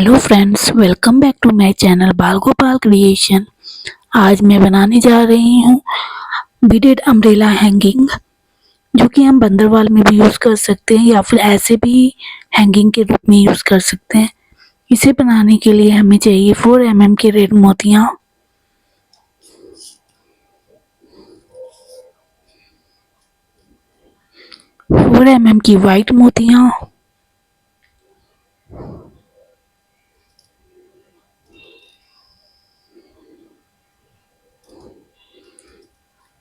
Hello friends, welcome back to my channel Bal Gopal creation. आज मैं बनाने जा रही हूँ बीडेड अम्ब्रेला हैंगिंग, जो कि हम बंदरवाल में भी यूज़ कर सकते हैं या फिर ऐसे भी हैंगिंग के रूप में यूज़ कर सकते हैं। इसे बनाने के लिए हमें चाहिए 4 mm के रेड मोतियाँ, 4 mm की वाइट मोतियाँ,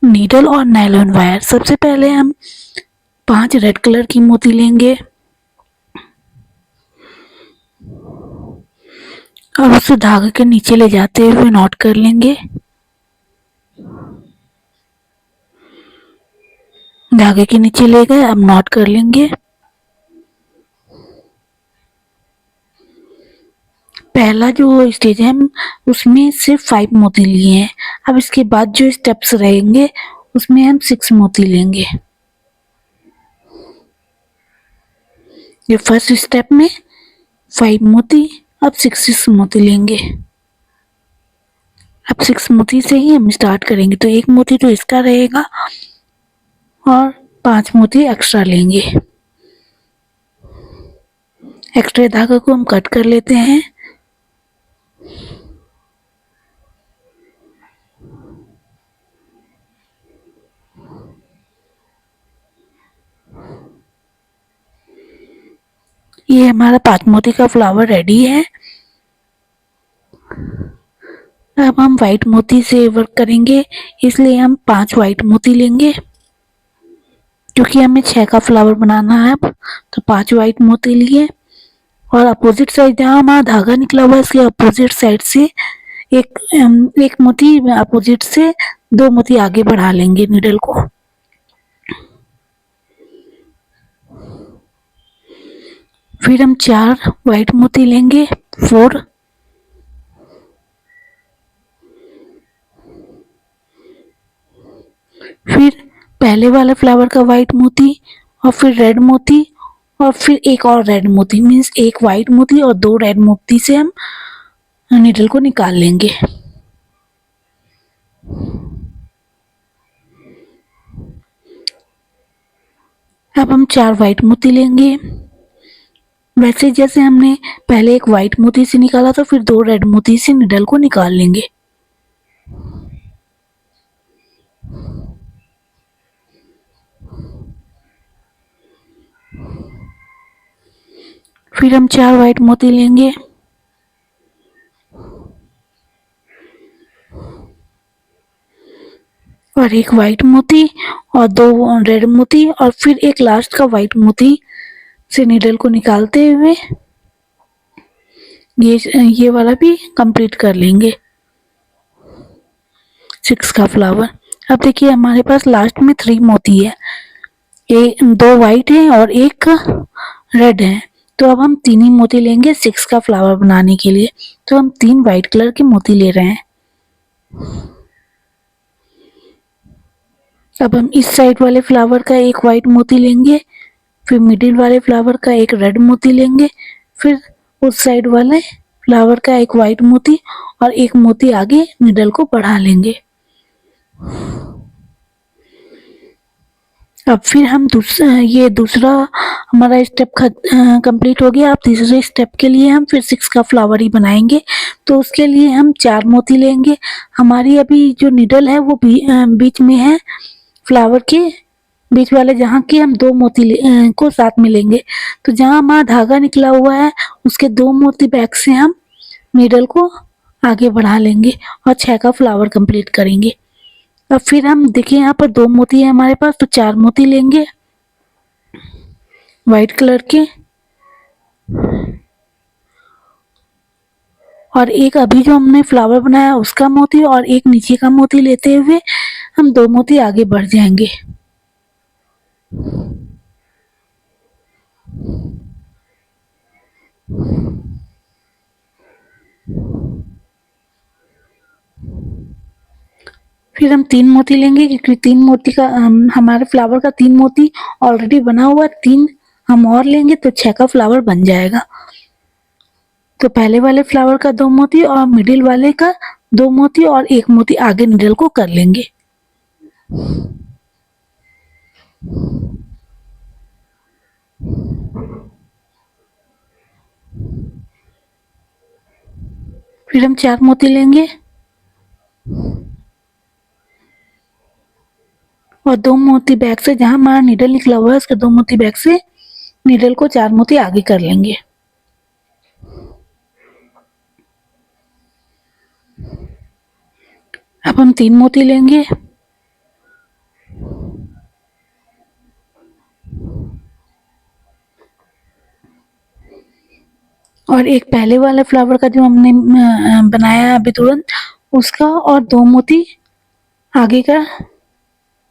नीडल और नायलॉन वायर। सबसे पहले हम 5 रेड कलर की मोती लेंगे और उसे धागे के नीचे ले जाते हुए नॉट कर लेंगे। धागे के नीचे ले गए, अब नॉट कर लेंगे। पहला जो स्टेज है उसमें सिर्फ 5 मोती लिए हैं। अब इसके बाद जो स्टेप्स रहेंगे उसमें हम 6 मोती लेंगे। ये फर्स्ट स्टेप में 5 मोती, अब 6 मोती लेंगे। अब 6 मोती से ही हम स्टार्ट करेंगे, तो 1 मोती तो इसका रहेगा और 5 मोती एक्स्ट्रा लेंगे। एक्स्ट्रा धागा को हम कट कर लेते हैं। ये हमारा 5 मोती का फ्लावर रेडी है। अब हम वाइट मोती से वर्क करेंगे, इसलिए हम 5 वाइट मोती लेंगे। क्योंकि हमें 6 का फ्लावर बनाना है, अब तो 5 वाइट मोती लिए और अपोजिट साइड जहाँ हमारा धागा निकला हुआ है इसके अपोजिट साइड से एक मोती अपोजिट से 2 मोती आगे बढ़ा लेंगे नीडल को। फिर हम 4 वाइट मोती लेंगे, 4। फिर पहले वाले फ्लावर का वाइट मोती और फिर रेड मोती और फिर एक और रेड मोती, मीन्स एक वाइट मोती और 2 रेड मोती से हम नीडल को निकाल लेंगे। अब हम 4 वाइट मोती लेंगे। वैसे जैसे हमने पहले एक वाइट मोती से निकाला था, फिर 2 रेड मोती से नीडल को निकाल लेंगे। फिर हम 4 वाइट मोती लेंगे और एक वाइट मोती और 2 रेड मोती और फिर एक लास्ट का वाइट मोती से नीडल को निकालते हुए ये वाला भी कंप्लीट कर लेंगे, 6 का फ्लावर। अब देखिए हमारे पास लास्ट में 3 मोती है, 2 वाइट है और एक रेड है, तो अब हम 3 ही मोती लेंगे 6 का फ्लावर बनाने के लिए। तो हम 3 वाइट कलर के मोती ले रहे हैं। अब हम इस साइड वाले फ्लावर का एक वाइट मोती लेंगे, फिर मिडिल वाले फ्लावर का एक रेड मोती लेंगे, फिर उस साइड वाले फ्लावर का एक वाइट मोती और एक मोती आगे नीडल को बढ़ा लेंगे। अब फिर हम दूसरा हमारा स्टेप कंप्लीट हो गया। अब तीसरे स्टेप के लिए हम फिर 6 का फ्लावर ही बनाएंगे, तो उसके लिए हम 4 मोती लेंगे। हमारी अभी जो नीडल है वो बीच में है, फ्लावर के बीच वाले जहाँ के हम 2 मोती को साथ में लेंगे। तो जहाँ हमारा धागा निकला हुआ है उसके 2 मोती बैक से हम नीडल को आगे बढ़ा लेंगे और 6 का फ्लावर कंप्लीट करेंगे। अब फिर हम देखिए यहाँ पर 2 मोती है हमारे पास, तो 4 मोती लेंगे वाइट कलर के और एक अभी जो हमने फ्लावर बनाया उसका मोती और एक नीचे का मोती लेते हुए हम 2 मोती आगे बढ़ जाएंगे। फिर हम 3 मोती लेंगे, क्योंकि 3 मोती का हमारे फ्लावर का 3 मोती ऑलरेडी बना हुआ है, 3 हम और लेंगे तो 6 का फ्लावर बन जाएगा। तो पहले वाले फ्लावर का 2 मोती और मिडिल वाले का 2 मोती और 1 मोती आगे निडल को कर लेंगे। फिर हम 4 मोती लेंगे और 2 मोती बैक से, जहां हमारा निडल निकला हुआ है उसके 2 मोती बैक से निडल को 4 मोती आगे कर लेंगे। अब हम 3 मोती लेंगे और एक पहले वाले फ्लावर का जो हमने बनाया अभी तुरंत, उसका और 2 मोती आगे का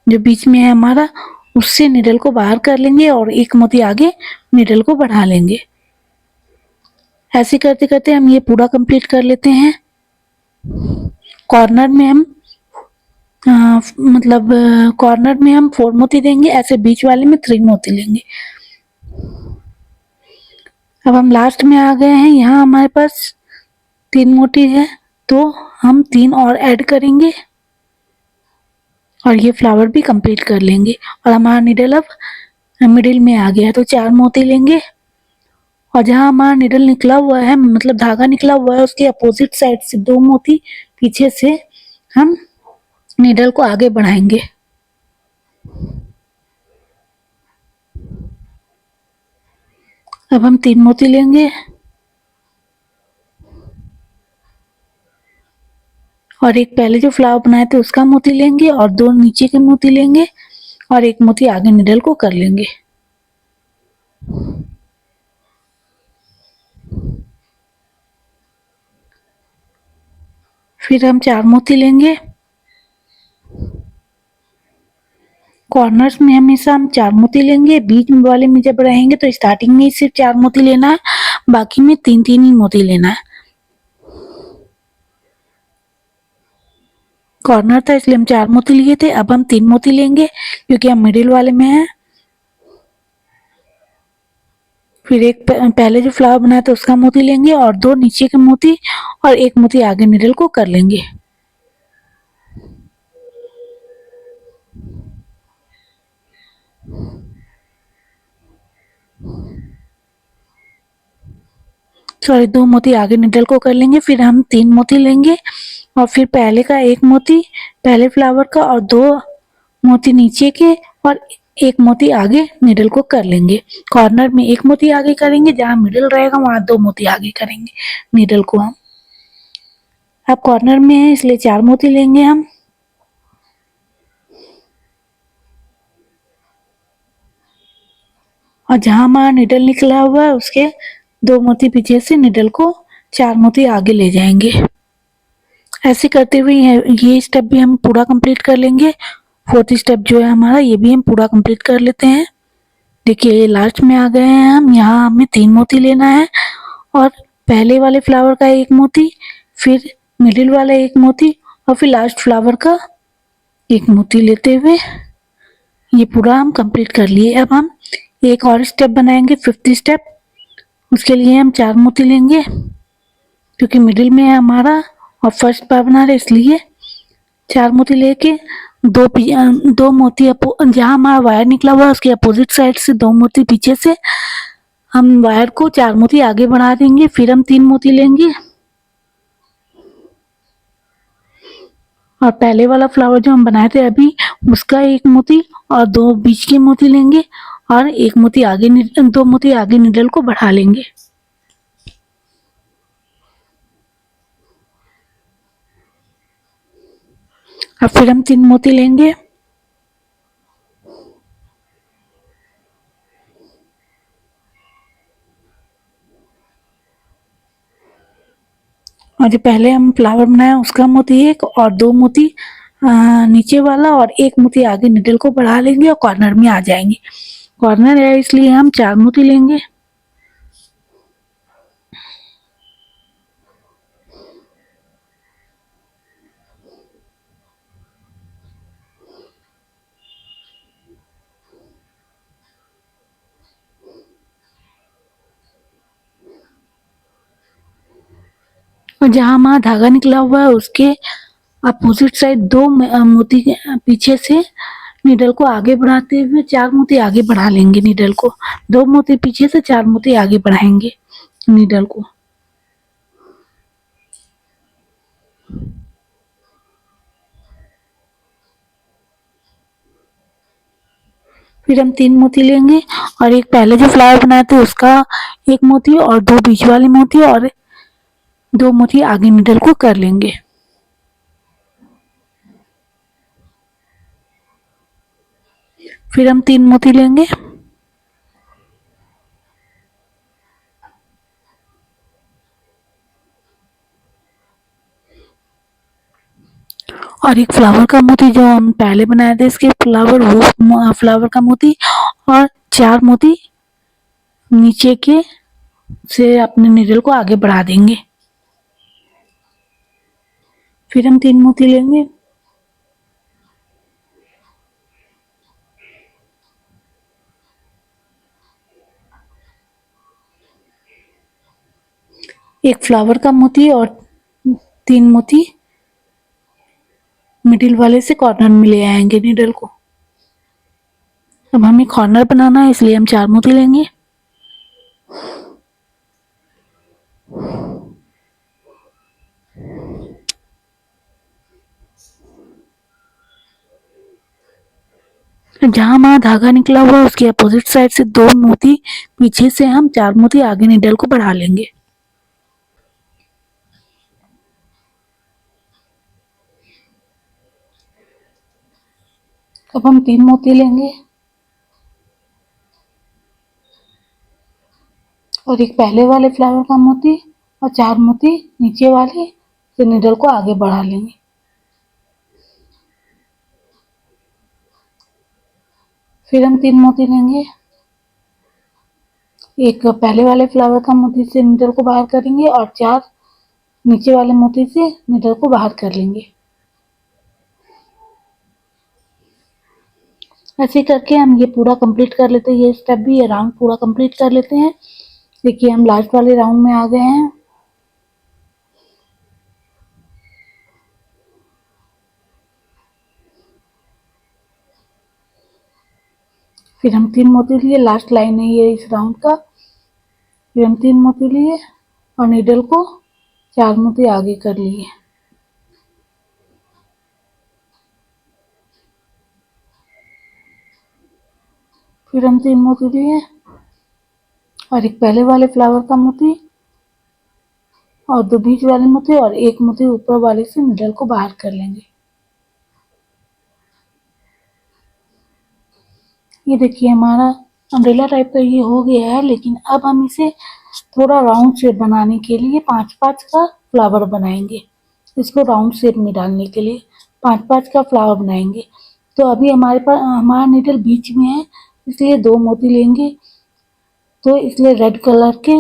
जो बीच में है हमारा, उससे निडल को बाहर कर लेंगे और 1 मोती आगे निडल को बढ़ा लेंगे। ऐसे करते करते हम ये पूरा कंप्लीट कर लेते हैं। कॉर्नर में हम कॉर्नर में हम 4 मोती देंगे, ऐसे बीच वाले में 3 मोती लेंगे। अब हम लास्ट में आ गए हैं, यहाँ हमारे पास 3 मोती है तो हम 3 और ऐड करेंगे और ये फ्लावर भी कंप्लीट कर लेंगे और हमारा निडल अब मिडिल में आ गया है। तो 4 मोती लेंगे और जहाँ हमारा निडल निकला हुआ है, मतलब धागा निकला हुआ है, उसके अपोजिट साइड से 2 मोती पीछे से हम निडल को आगे बढ़ाएंगे। अब हम 3 मोती लेंगे और एक पहले जो फ्लावर बनाए थे उसका मोती लेंगे और 2 नीचे के मोती लेंगे और 1 मोती आगे निडल को कर लेंगे। फिर हम 4 मोती लेंगे। कॉर्नर्स में हमेशा हम 4 मोती लेंगे, बीच वाले में जब रहेंगे तो स्टार्टिंग में ही सिर्फ 4 मोती लेना है, बाकी में 3-3 ही मोती लेना है। कॉर्नर था इसलिए हम 4 मोती लिए थे, अब हम 3 मोती लेंगे क्योंकि हम मिडिल वाले में हैं। फिर एक पहले जो फ्लावर बनाया था उसका मोती लेंगे और 2 नीचे के मोती और 1 मोती आगे निडल को कर लेंगे। सॉरी, 2 मोती आगे निडल को कर लेंगे। फिर हम 3 मोती लेंगे और फिर पहले का 1 मोती पहले फ्लावर का और 2 मोती नीचे के और 1 मोती आगे निडल को कर लेंगे। कॉर्नर में 1 मोती आगे करेंगे, जहाँ मिडल रहेगा वहां 2 मोती आगे करेंगे निडल को हम। अब कॉर्नर में है इसलिए 4 मोती लेंगे हम और जहां हमारा निडल निकला हुआ है उसके 2 मोती पीछे से निडल को 4 मोती आगे ले जाएंगे। ऐसे करते हुए ये स्टेप भी हम पूरा कंप्लीट कर लेंगे। 4th स्टेप जो है हमारा, ये भी हम पूरा कंप्लीट कर लेते हैं। देखिए ये लास्ट में आ गए हैं हम, यहाँ हमें 3 मोती लेना है और पहले वाले फ्लावर का 1 मोती, फिर मिडिल वाला 1 मोती और फिर लास्ट फ्लावर का 1 मोती लेते हुए ये पूरा हम कंप्लीट कर लिए। अब हम एक और स्टेप बनाएंगे, 5th स्टेप। उसके लिए हम 4 मोती लेंगे क्योंकि मिडिल में है हमारा और फर्स्ट बार बना रहे इसलिए 4 मोती लेके 2 मोती जहाँ हमारा वायर निकला हुआ है उसके अपोजिट साइड से 2 मोती पीछे से हम वायर को 4 मोती आगे बढ़ा देंगे। फिर हम 3 मोती लेंगे और पहले वाला फ्लावर जो हम बनाए थे अभी उसका 1 मोती और 2 बीच के मोती लेंगे और 1 मोती आगे 2 मोती आगे निडल को बढ़ा लेंगे। अब फिर हम 3 मोती लेंगे और जो पहले हम फ्लावर बनाया उसका मोती 1 और 2 मोती नीचे वाला और 1 मोती आगे निडल को बढ़ा लेंगे और कॉर्नर में आ जाएंगे। कॉर्नर है इसलिए हम 4 मोती लेंगे। और जहाँ हमारा धागा निकला हुआ है उसके अपोजिट साइड दो मोती के पीछे से नीडल को आगे बढ़ाते हुए 4 मोती आगे बढ़ा लेंगे नीडल को। 2 मोती पीछे से 4 मोती आगे बढ़ाएंगे नीडल को। फिर हम 3 मोती लेंगे और एक पहले जो फ्लावर बनाए थे उसका 1 मोती और 2 बीच वाली मोती और 2 मोती आगे नीडल को कर लेंगे। फिर हम 3 मोती लेंगे और एक फ्लावर का मोती जो हम पहले बनाए थे इसके फ्लावर वो फ्लावर का मोती और 4 मोती नीचे के से अपने नीडल को आगे बढ़ा देंगे। फिर हम 3 मोती लेंगे एक फ्लावर का मोती और 3 मोती मिडिल वाले से कॉर्नर में ले आएंगे नीडल को। अब हमें कॉर्नर बनाना है इसलिए हम 4 मोती लेंगे। जहाँ हमारा धागा निकला हुआ है उसके अपोजिट साइड से 2 मोती पीछे से हम 4 मोती आगे नीडल को बढ़ा लेंगे। अब हम 3 मोती लेंगे और एक पहले वाले फ्लावर का मोती और 4 मोती नीचे वाले से नीडल को आगे बढ़ा लेंगे। फिर हम 3 मोती लेंगे एक पहले वाले फ्लावर का मोती से नीडल को बाहर करेंगे और 4 नीचे वाले मोती से नीडल को बाहर कर लेंगे। ऐसे करके हम ये पूरा कंप्लीट कर लेते हैं, ये स्टेप भी, ये राउंड पूरा कंप्लीट कर लेते हैं। देखिए हम लास्ट वाले राउंड में आ गए हैं। फिर हम 3 मोती लिए, लास्ट लाइन है ये इस राउंड का। फिर हम 3 मोती लिए और नीडल को 4 मोती आगे कर लिए। फिर हम 3 मोती लिए और एक पहले वाले फ्लावर का मोती और 2 बीच वाले मोती और 1 मोती ऊपर वाले से नीडल को बाहर कर लेंगे। ये देखिए हमारा अम्ब्रेला टाइप का ये हो गया है, लेकिन अब हम इसे थोड़ा राउंड शेप बनाने के लिए 5-5 का फ्लावर बनाएंगे। इसको राउंड शेप में डालने के लिए 5-5 का फ्लावर बनाएंगे। तो अभी हमारे पास हमारा नीडल बीच में है इसलिए 2 मोती लेंगे। तो इसलिए रेड कलर के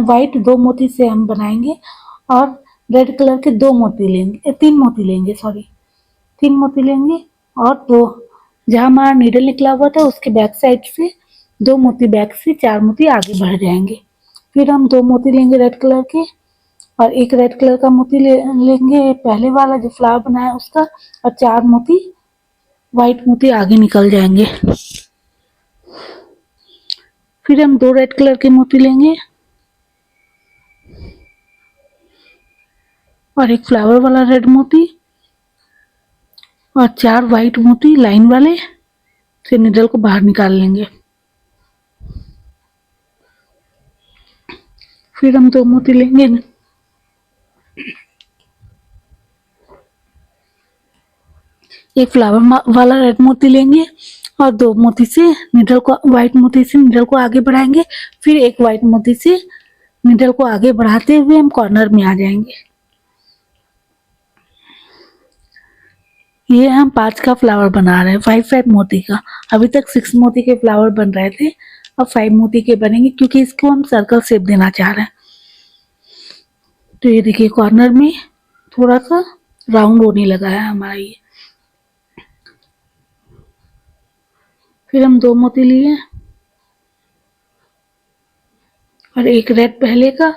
वाइट 2 मोती से हम बनाएंगे और रेड कलर के 2 मोती लेंगे, 3 मोती लेंगे, सॉरी 3 मोती लेंगे और 2 जहाँ हमारा नीडल निकला हुआ था उसके बैक साइड से 2 मोती बैक से 4 मोती आगे बढ़ जाएंगे। फिर हम 2 मोती लेंगे रेड कलर के और एक रेड कलर का मोती लेंगे पहले वाला जो फ्लावर बनाया उसका और 4 मोती व्हाइट मोती आगे निकल जाएंगे। फिर हम 2 रेड कलर के मोती लेंगे और एक फ्लावर वाला रेड मोती और 4 व्हाइट मोती लाइन वाले से नीडल को बाहर निकाल लेंगे। फिर हम 2 मोती लेंगे एक फ्लावर वाला रेड मोती लेंगे और 2 मोती से नीडल को व्हाइट मोती से नीडल को आगे बढ़ाएंगे। फिर एक व्हाइट मोती से नीडल को आगे बढ़ाते हुए हम कॉर्नर में आ जाएंगे। ये हम 5 का फ्लावर बना रहे हैं, 5-5 मोती का। अभी तक 6 मोती के फ्लावर बन रहे थे, अब 5 मोती के बनेंगे क्योंकि इसको हम सर्कल शेप देना चाह रहे हैं। तो ये देखिए कॉर्नर में थोड़ा सा राउंड होने लगा है हमारा ये। फिर हम 2 मोती लिए और एक रेड पहले का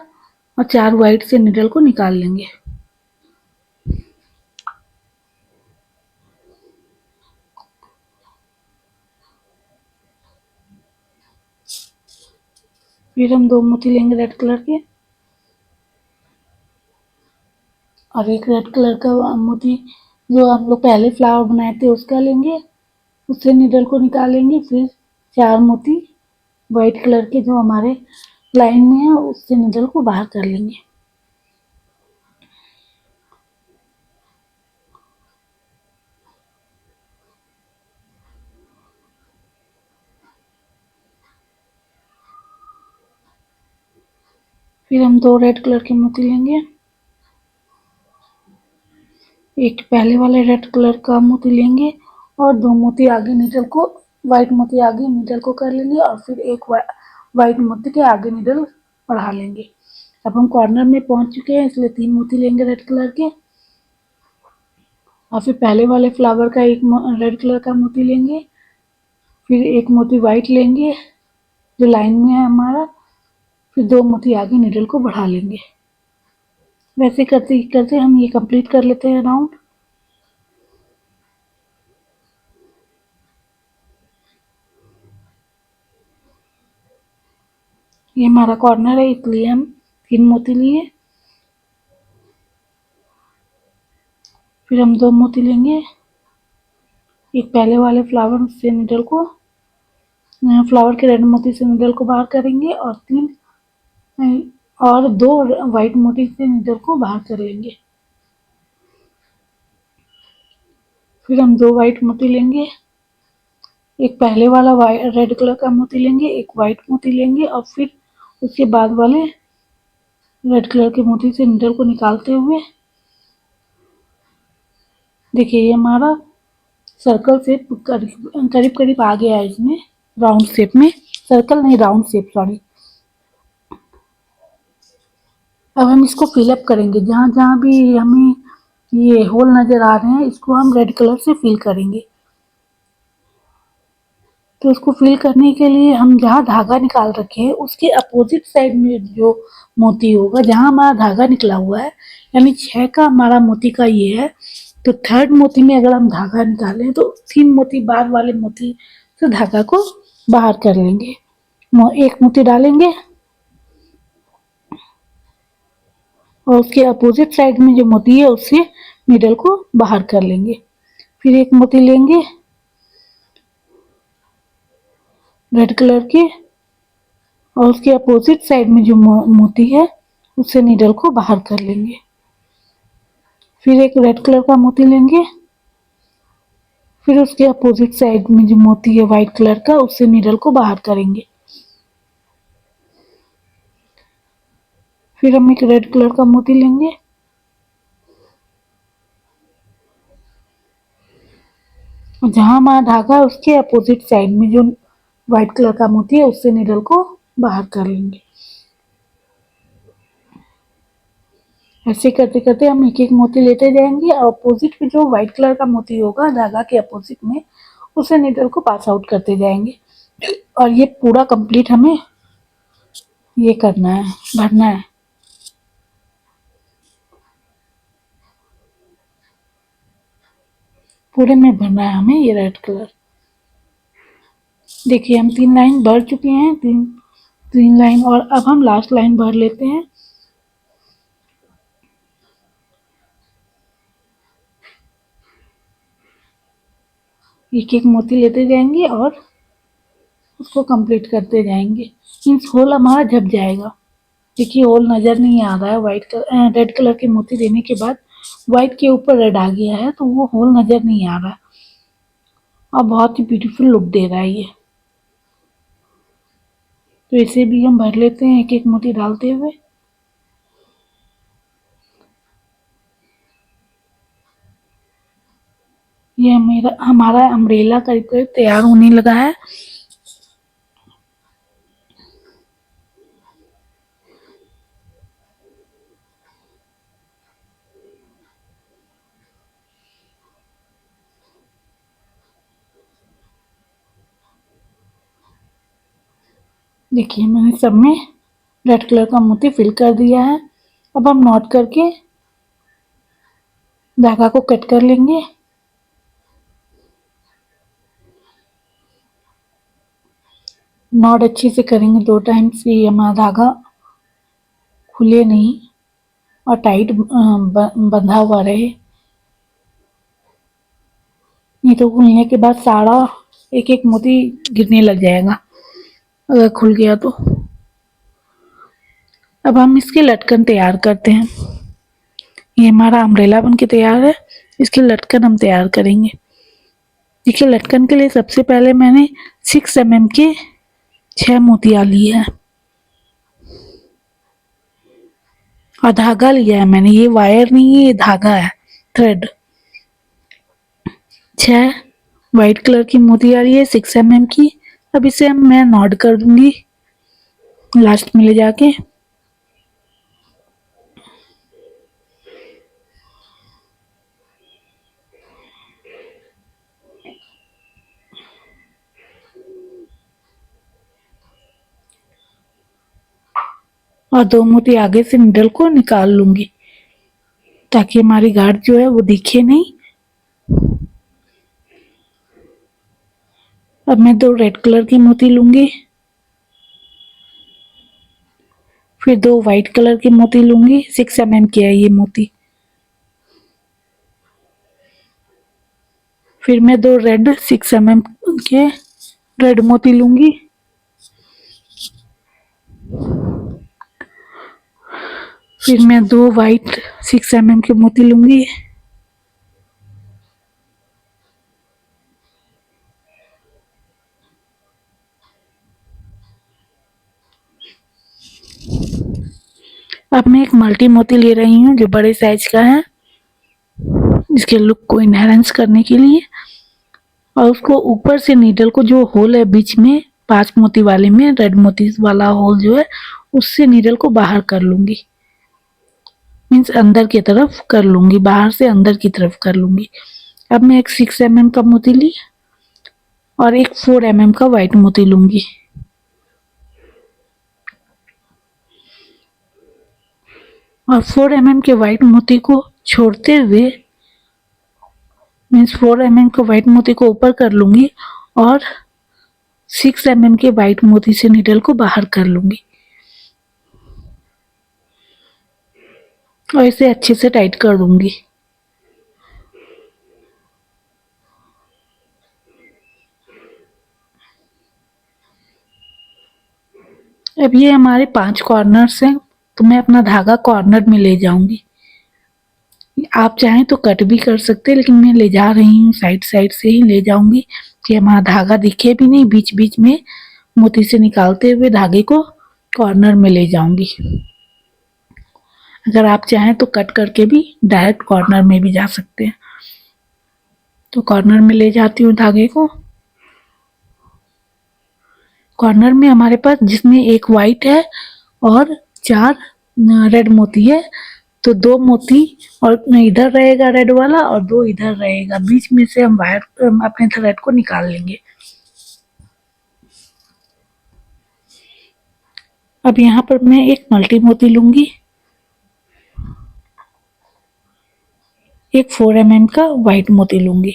और 4 वाइट से निडल को निकाल लेंगे। फिर हम 2 मोती लेंगे रेड कलर के और एक रेड कलर का मोती जो हम लोग पहले फ्लावर बनाए थे उसका लेंगे, उससे निडल को निकालेंगे। फिर 4 मोती वाइट कलर के जो हमारे लाइन में है उससे निडल को बाहर कर लेंगे। फिर हम 2 रेड कलर के मोती लेंगे, एक पहले वाले रेड कलर का मोती लेंगे और 2 मोती आगे निडल को, वाइट मोती आगे निडल को कर लेंगे और फिर एक वाइट मोती के आगे निडल बढ़ा लेंगे। अब हम कॉर्नर में पहुंच चुके हैं, इसलिए 3 मोती लेंगे रेड कलर के और फिर पहले वाले फ्लावर का एक रेड कलर का मोती लेंगे, फिर एक मोती वाइट लेंगे जो लाइन में है हमारा, फिर 2 मोती आगे निडल को बढ़ा लेंगे। वैसे करते करते हम ये कंप्लीट कर लेते हैं राउंड। ये हमारा कॉर्नर है, इसलिए हम 3 मोती लिए। फिर हम 2 मोती लेंगे, एक पहले वाले फ्लावर से निडल को, फ्लावर के रेड मोती से निडल को बाहर करेंगे और 2 वाइट मोती से निडल को बाहर कर लेंगे। फिर हम 2 वाइट मोती लेंगे, एक पहले वाला रेड कलर का मोती लेंगे, एक वाइट मोती लेंगे और फिर उसके बाद वाले रेड कलर के मोती से निडल को निकालते हुए, देखिए ये हमारा सर्कल शेप करीब करीब आ गया है इसमें, राउंड शेप में, सर्कल नहीं राउंड शेप, सॉरी। अब हम इसको फिलअप करेंगे, जहाँ जहाँ भी हमें ये होल नजर आ रहे हैं इसको हम रेड कलर से फिल करेंगे। तो उसको फिल करने के लिए हम जहाँ धागा निकाल रखे हैं उसके अपोजिट साइड में जो मोती होगा, जहाँ हमारा धागा निकला हुआ है, यानी 6 का हमारा मोती का ये है, तो 3rd मोती में अगर हम धागा निकालें तो 3 मोती बाद वाले मोती से धागा को बाहर कर लेंगे। एक मोती डालेंगे और उसके अपोजिट साइड में जो मोती है उससे निडल को बाहर कर लेंगे। फिर एक मोती लेंगे रेड कलर के और उसके अपोजिट साइड में जो मोती है उससे निडल को बाहर कर लेंगे। फिर एक रेड कलर का मोती लेंगे, फिर उसके अपोजिट साइड में जो मोती है वाइट कलर का उससे निडल को बाहर करेंगे। फिर हम एक रेड कलर का मोती लेंगे और जहां हमारा धागा है उसके अपोजिट साइड में जो व्हाइट कलर का मोती है उससे निडल को बाहर कर लेंगे। ऐसे करते करते हम एक एक मोती लेते जाएंगे और अपोजिट में जो व्हाइट कलर का मोती होगा धागा के अपोजिट में, उसे निडल को पास आउट करते जाएंगे और ये पूरा कंप्लीट हमें ये करना है, भरना है। पूरे में भरना है हमें ये रेड कलर। देखिए हम 3 लाइन भर चुके हैं, तीन लाइन, और अब हम लास्ट लाइन भर लेते हैं। एक एक मोती लेते जाएंगे और उसको कंप्लीट करते जाएंगे। मीन्स होल हमारा झप जाएगा। देखिए होल नजर नहीं आ रहा है, रेड कलर के मोती देने के बाद व्हाइट के ऊपर रेड आ गया है तो वो होल नजर नहीं आ रहा और बहुत ही ब्यूटीफुल लुक दे रहा है ये। तो इसे भी हम भर लेते हैं एक एक मोती डालते हुए। ये हमारा अम्ब्रेला करीब करीब तैयार होने लगा है। देखिए मैंने सब में रेड कलर का मोती फिल कर दिया है। अब हम नॉट करके धागा को कट कर लेंगे। नॉट अच्छे से करेंगे 2 टाइम से ये हमारा धागा खुले नहीं और टाइट बंधा हुआ रहे। नहीं तो खुलने के बाद सारा एक एक मोती गिरने लग जाएगा अगर खुल गया तो। अब हम इसके लटकन तैयार करते हैं। ये हमारा अम्ब्रेला बन के तैयार है। इसके लटकन हम तैयार करेंगे। देखिए लटकन के लिए सबसे पहले मैंने 6 mm के 6 मोतियाँ लिए हैं और धागा लिया है मैंने। ये वायर नहीं है, ये धागा है, थ्रेड। 6 वाइट कलर की मोती आ रही है 6 mm की। अब इसे मैं नॉट कर दूंगी लास्ट में ले जाके। और 2 मोती आगे से निडल को निकाल लूंगी ताकि हमारी गांठ जो है वो दिखे नहीं। अब मैं 2 रेड कलर की मोती लूंगी, फिर 2 वाइट कलर की मोती लूंगी। 6 mm की है ये मोती। फिर मैं 2 रेड 6 mm के रेड मोती लूंगी। फिर मैं 2 वाइट 6 mm के मोती लूंगी। अब मैं एक मल्टी मोती ले रही हूँ जो बड़े साइज का है, इसके लुक को इनहेरेंस करने के लिए। और उसको ऊपर से नीडल को जो होल है बीच में 5 मोती वाले में, रेड मोती वाला होल जो है, उससे नीडल को बाहर कर लूंगी। मीन्स अंदर की तरफ कर लूंगी, बाहर से अंदर की तरफ कर लूंगी। अब मैं एक 6 mm का मोती ली और एक 4 mm का व्हाइट मोती लूंगी। और 4 mm के व्हाइट मोती को छोड़ते हुए, मीन्स 4 mm के व्हाइट मोती को ऊपर कर लूंगी और 6 mm के व्हाइट मोती से नीडल को बाहर कर लूंगी और इसे अच्छे से टाइट कर दूंगी। अब ये हमारे 5 कॉर्नर्स हैं, तो मैं अपना धागा कॉर्नर में ले जाऊंगी। आप चाहें तो कट भी कर सकते हैं, लेकिन मैं ले जा रही हूँ साइड साइड से ही ले जाऊंगी कि हमारा धागा दिखे भी नहीं। बीच बीच में मोती से निकालते हुए धागे को कॉर्नर में ले जाऊंगी। अगर आप चाहें तो कट करके भी डायरेक्ट कॉर्नर में भी जा सकते हैं। तो कॉर्नर में ले जाती हूँ धागे को। कॉर्नर में हमारे पास जिसमें एक वाइट है और 4 रेड मोती है, तो 2 मोती और इधर रहेगा रेड वाला और 2 इधर रहेगा। बीच में से हम वायर अपने थ्रेड को निकाल लेंगे। अब यहाँ पर मैं एक मल्टी मोती लूंगी, एक 4 mm का व्हाइट मोती लूंगी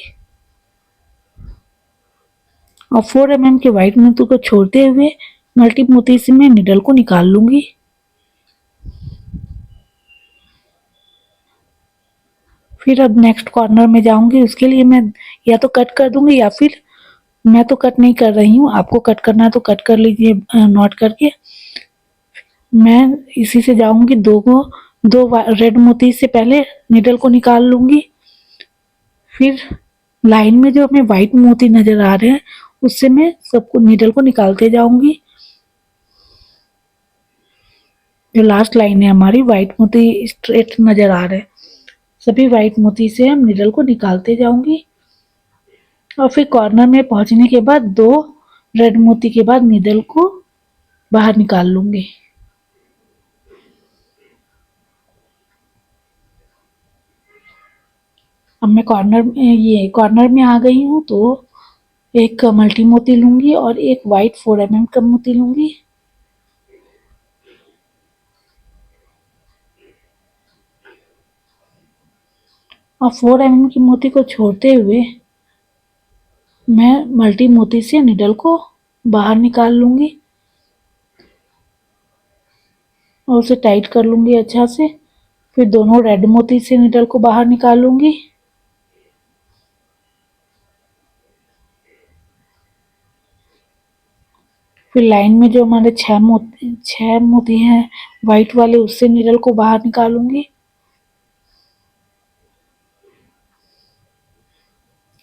और 4 mm के व्हाइट मोती को छोड़ते हुए मल्टी मोती से मैं निडल को निकाल लूंगी। फिर अब नेक्स्ट कॉर्नर में जाऊंगी, उसके लिए मैं या तो कट कर दूंगी या फिर मैं तो कट नहीं कर रही हूँ, आपको कट करना है तो कट कर लीजिए नॉट करके। मैं इसी से जाऊंगी, 2 रेड मोती से पहले निडल को निकाल लूंगी। फिर लाइन में जो हमें व्हाइट मोती नजर आ रहे हैं उससे मैं सबको निडल को निकालते जाऊंगी। जो लास्ट लाइन है हमारी, व्हाइट मोती स्ट्रेट नजर आ रहे हैं, सभी व्हाइट मोती से हम निडल को निकालते जाऊंगी। और फिर कॉर्नर में पहुंचने के बाद 2 रेड मोती के बाद निडल को बाहर निकाल लूंगी। अब मैं कॉर्नर में आ गई हूँ, तो एक मल्टी मोती लूंगी और एक वाइट 4 mm का मोती लूंगी। और 4 mm की मोती को छोड़ते हुए मैं मल्टी मोती से निडल को बाहर निकाल लूंगी और उसे टाइट कर लूंगी अच्छा से। फिर दोनों रेड मोती से निडल को बाहर निकाल लूंगी। फिर लाइन में जो हमारे 6 मोती हैं वाइट वाले, उससे निडल को बाहर निकालूंगी।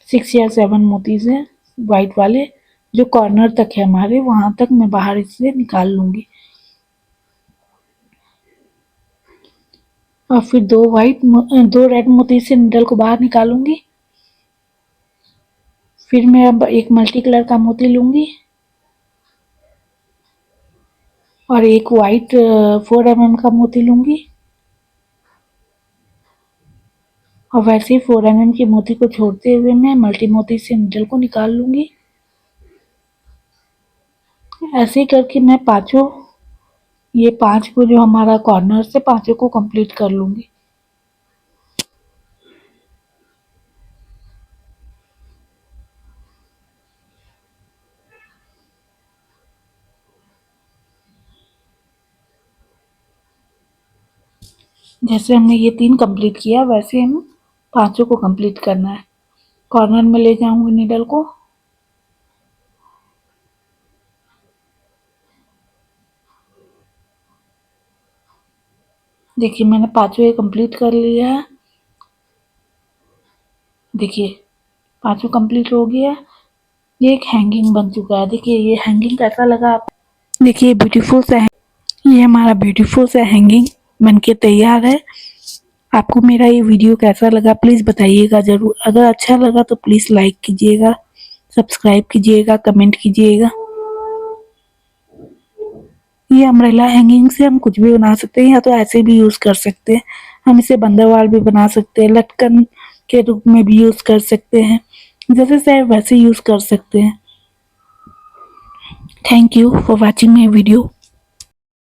6 या 7 मोतीज हैं वाइट वाले, जो कॉर्नर तक है हमारे, वहां तक मैं बाहर इससे निकाल लूंगी। और फिर दो रेड मोती से निडल को बाहर निकालूंगी। फिर मैं अब एक मल्टी कलर का मोती लूंगी और एक वाइट 4 mm का मोती लूंगी और वैसे ही 4 mm की मोती को छोड़ते हुए मैं मल्टी मोती से निडल को निकाल लूंगी। ऐसे ही करके मैं ये 5 को जो हमारा कॉर्नर से 5 को कंप्लीट कर लूंगी। जैसे हमने ये 3 कंप्लीट किया, वैसे हम 5 को कंप्लीट करना है। कॉर्नर में ले जाऊंगी नीडल को। देखिए मैंने 5 कंप्लीट कर लिया है। देखिए 5 कंप्लीट हो गया। ये एक हैंगिंग बन चुका है। देखिए ये हैंगिंग कैसा लगा आप? देखिए ब्यूटीफुल सा, ये हमारा ब्यूटीफुल सा हैंगिंग बनके तैयार है। आपको मेरा ये वीडियो कैसा लगा प्लीज़ बताइएगा ज़रूर। अगर अच्छा लगा तो प्लीज़ लाइक कीजिएगा, सब्सक्राइब कीजिएगा, कमेंट कीजिएगा। ये अम्ब्रेला हैंगिंग से हम कुछ भी बना सकते हैं, या तो ऐसे भी यूज़ कर सकते हैं। हम इसे बंदरवाल भी बना सकते हैं, लटकन के रूप में भी यूज़ कर सकते हैं, जैसे चाहे वैसे यूज़ कर सकते हैं। Thank you for watching my video.